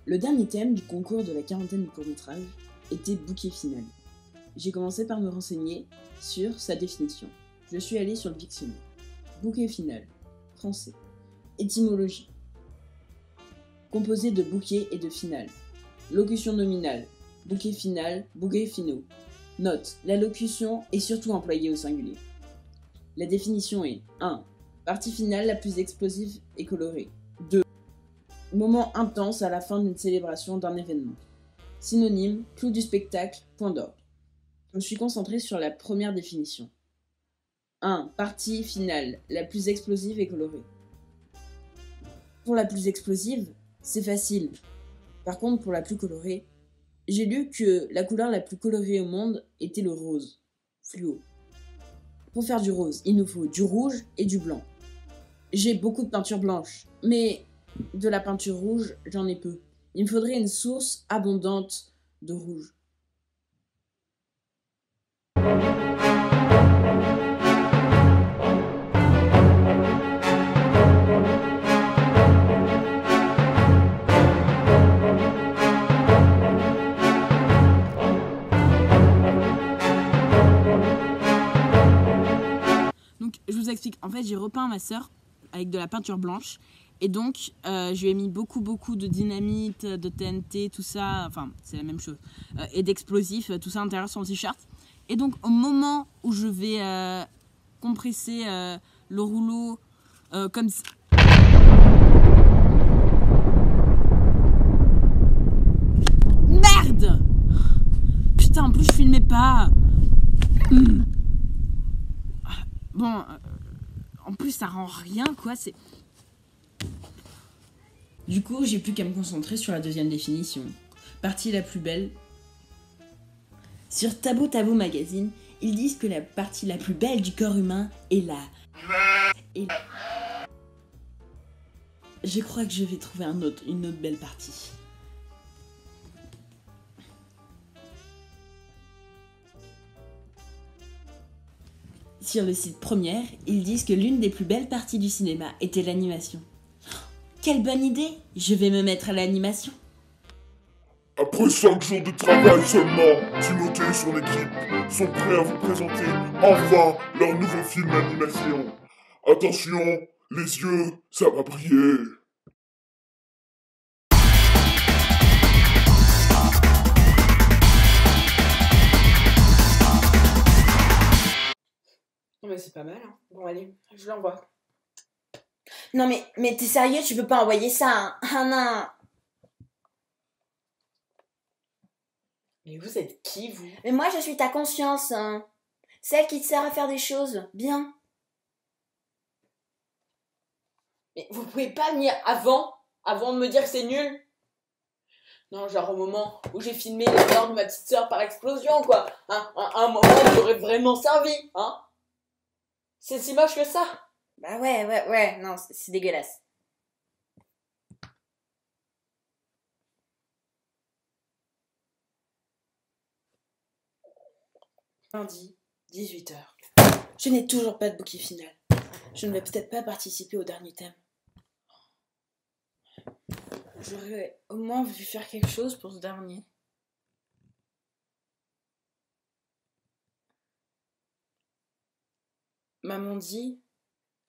Le dernier thème du concours de la quarantaine du court-métrage était bouquet final. J'ai commencé par me renseigner sur sa définition. Je suis allé sur le dictionnaire. Bouquet final, français. Étymologie. Composé de bouquet et de finale. Locution nominale. Bouquet final, bouquet finaux. Note. La locution est surtout employée au singulier. La définition est 1. Partie finale la plus explosive et colorée. 2. Moment intense à la fin d'une célébration d'un événement. Synonyme, clou du spectacle, point d'orgue. Je me suis concentré sur la première définition. 1. Partie finale, la plus explosive et colorée. Pour la plus explosive, c'est facile. Par contre, pour la plus colorée, j'ai lu que la couleur la plus colorée au monde était le rose, fluo. Pour faire du rose, il nous faut du rouge et du blanc. J'ai beaucoup de peinture blanche, mais de la peinture rouge, j'en ai peu. Il me faudrait une source abondante de rouge. Donc, je vous explique. En fait, j'ai repeint ma sœur avec de la peinture blanche. Et donc, je lui ai mis beaucoup de dynamite, de TNT, tout ça. Enfin, c'est la même chose. Et d'explosifs, tout ça à l'intérieur sur le t-shirt. Et donc, au moment où je vais compresser le rouleau comme ça. Merde! Putain, en plus, je filmais pas. Bon, en plus, ça rend rien, quoi. C'est... Du coup, j'ai plus qu'à me concentrer sur la deuxième définition. Partie la plus belle. Sur Tabou Tabou Magazine, ils disent que la partie la plus belle du corps humain est la... Je crois que je vais trouver une autre belle partie. Sur le site Première, ils disent que l'une des plus belles parties du cinéma était l'animation. Quelle bonne idée! Je vais me mettre à l'animation. Après 5 jours de travail seulement, Timothée et son équipe sont prêts à vous présenter enfin leur nouveau film d'animation. Attention, les yeux, ça va briller. Non mais c'est pas mal, hein. Bon allez, je l'envoie. Non mais t'es sérieux, tu peux pas envoyer ça, hein? Ah non. Mais vous êtes qui, vous? Mais moi je suis ta conscience, hein. Celle qui te sert à faire des choses, bien. Mais vous pouvez pas venir avant de me dire que c'est nul? Non, genre au moment où j'ai filmé les morts de ma petite sœur par explosion, quoi. Un moment qui aurait vraiment servi, hein? C'est si moche que ça? Bah ouais, non, c'est dégueulasse. Lundi, 18h. Je n'ai toujours pas de bouquet final. Je ne vais peut-être pas participer au dernier thème. J'aurais au moins voulu faire quelque chose pour ce dernier. Maman dit,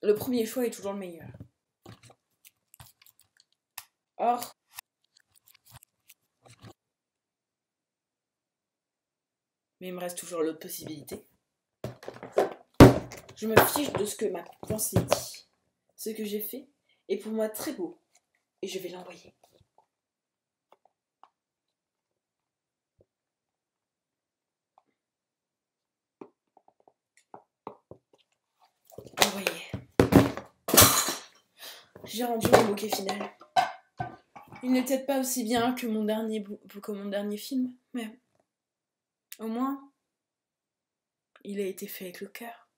le premier choix est toujours le meilleur. Or, mais il me reste toujours l'autre possibilité. Je me fiche de ce que ma pensée dit. Ce que j'ai fait est pour moi très beau. Et je vais l'envoyer. Envoyé. J'ai rendu mon bouquet final. Il n'est peut-être pas aussi bien que mon dernier film, mais au moins, il a été fait avec le cœur.